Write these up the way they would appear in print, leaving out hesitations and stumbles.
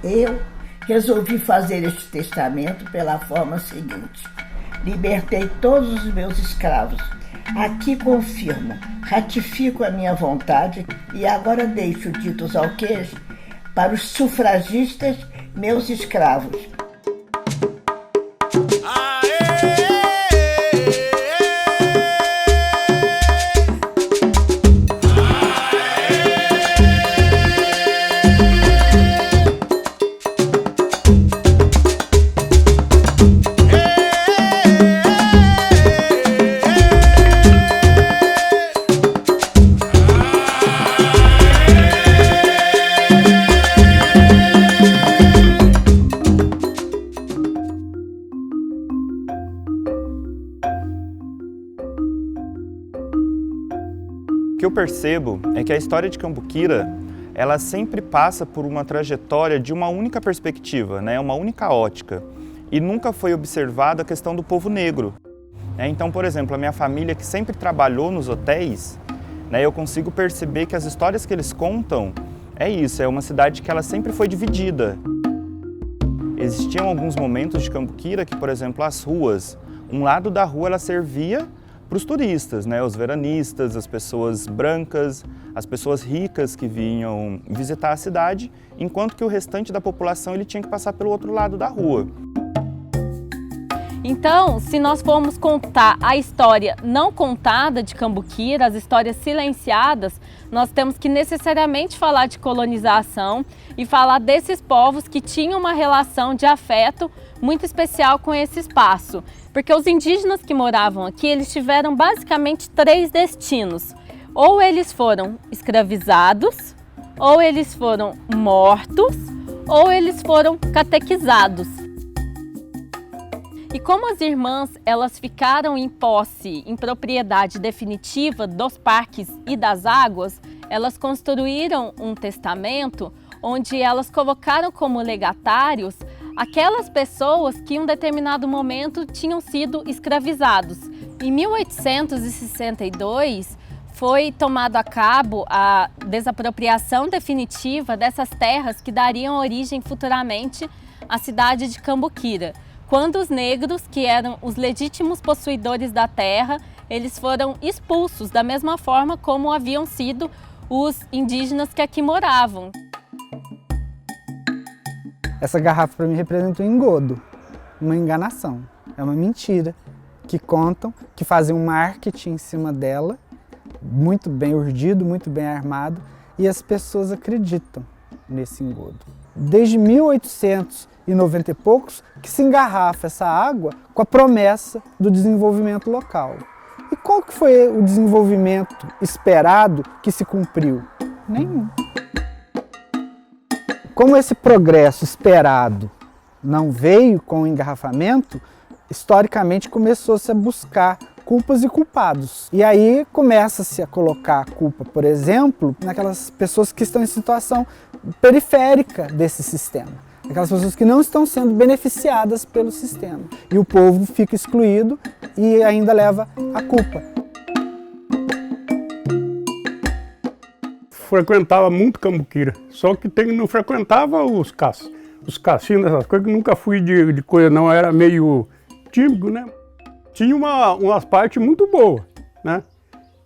Eu resolvi fazer este testamento pela forma seguinte: libertei todos os meus escravos. Aqui confirmo, ratifico a minha vontade e agora deixo ditos alqueires para os sufragistas, meus escravos. O que eu percebo é que a história de Cambuquira, ela sempre passa por uma trajetória de uma única perspectiva, né? Uma única ótica, e nunca foi observada a questão do povo negro. Então, por exemplo, a minha família que sempre trabalhou nos hotéis, né, eu consigo perceber que as histórias que eles contam é isso, é uma cidade que ela sempre foi dividida. Existiam alguns momentos de Cambuquira que, por exemplo, as ruas, um lado da rua ela servia para os turistas, né? Os veranistas, as pessoas brancas, as pessoas ricas que vinham visitar a cidade, enquanto que o restante da população ele tinha que passar pelo outro lado da rua. Então, se nós formos contar a história não contada de Cambuquira, as histórias silenciadas, nós temos que necessariamente falar de colonização e falar desses povos que tinham uma relação de afeto muito especial com esse espaço. Porque os indígenas que moravam aqui, eles tiveram basicamente 3 destinos. Ou eles foram escravizados, ou eles foram mortos, ou eles foram catequizados. E como as irmãs, elas ficaram em posse, em propriedade definitiva dos parques e das águas, elas construíram um testamento onde elas colocaram como legatários aquelas pessoas que em um determinado momento tinham sido escravizados. Em 1862 foi tomado a cabo a desapropriação definitiva dessas terras que dariam origem futuramente à cidade de Cambuquira, quando os negros, que eram os legítimos possuidores da terra, eles foram expulsos da mesma forma como haviam sido os indígenas que aqui moravam. Essa garrafa para mim representa um engodo, uma enganação, é uma mentira que contam, que fazem um marketing em cima dela, muito bem urdido, muito bem armado, e as pessoas acreditam nesse engodo. Desde 1890 e poucos que se engarrafa essa água com a promessa do desenvolvimento local. E qual que foi o desenvolvimento esperado que se cumpriu? Nenhum. Como esse progresso esperado não veio com o engarrafamento, historicamente começou-se a buscar culpas e culpados. E aí começa-se a colocar a culpa, por exemplo, naquelas pessoas que estão em situação periférica desse sistema. Aquelas pessoas que não estão sendo beneficiadas pelo sistema. E o povo fica excluído e ainda leva a culpa. Frequentava muito Cambuquira, só que não frequentava os cassinos, essas coisas, que nunca fui de coisa não, era meio tímido, né? Tinha umas partes muito boas, né?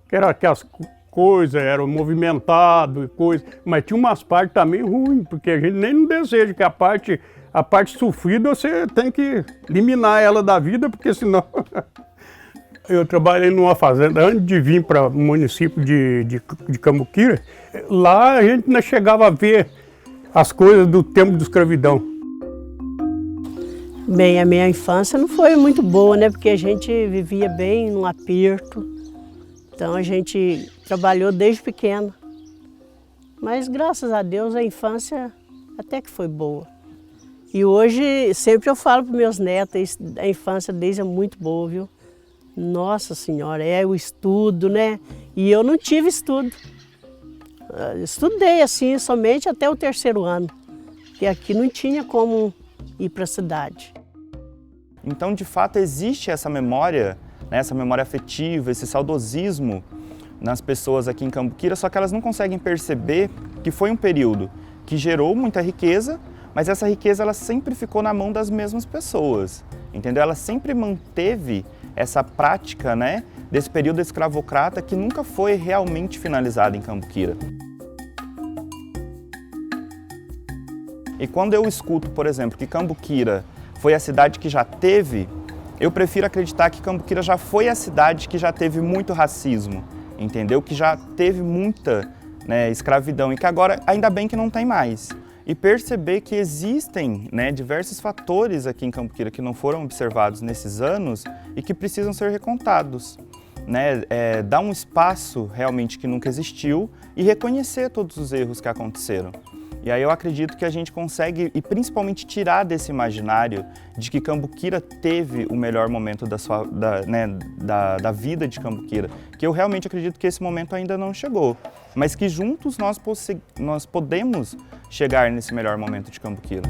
Que era aquelas coisas, era movimentado e coisa, mas tinha umas partes também ruins, porque a gente nem não deseja que a parte sofrida você tem que eliminar ela da vida, porque senão... Eu trabalhei numa fazenda antes de vir para o município de Cambuquira. Lá a gente não chegava a ver as coisas do tempo da escravidão. Bem, a minha infância não foi muito boa, né? Porque a gente vivia bem num aperto. Então a gente trabalhou desde pequeno. Mas graças a Deus a infância até que foi boa. E hoje sempre eu falo para meus netos, a infância deles é muito boa, viu? Nossa Senhora, é o estudo, né? E eu não tive estudo. Estudei assim somente até o 3º ano, porque aqui não tinha como ir para a cidade. Então, de fato, existe essa memória, né, essa memória afetiva, esse saudosismo nas pessoas aqui em Cambuquira, só que elas não conseguem perceber que foi um período que gerou muita riqueza, mas essa riqueza ela sempre ficou na mão das mesmas pessoas, entendeu? Ela sempre manteve essa prática, né, desse período escravocrata que nunca foi realmente finalizada em Cambuquira. E quando eu escuto, por exemplo, que Cambuquira foi a cidade que já teve, eu prefiro acreditar que Cambuquira já foi a cidade que já teve muito racismo, entendeu? Que já teve muita, né, escravidão e que agora ainda bem que não tem mais. E perceber que existem, né, diversos fatores aqui em Cambuquira que não foram observados nesses anos e que precisam ser recontados. Né? Dar um espaço realmente que nunca existiu e reconhecer todos os erros que aconteceram. E aí eu acredito que a gente consegue, e principalmente tirar desse imaginário de que Cambuquira teve o melhor momento da vida de Cambuquira, que eu realmente acredito que esse momento ainda não chegou, mas que juntos nós podemos chegar nesse melhor momento de Cambuquira.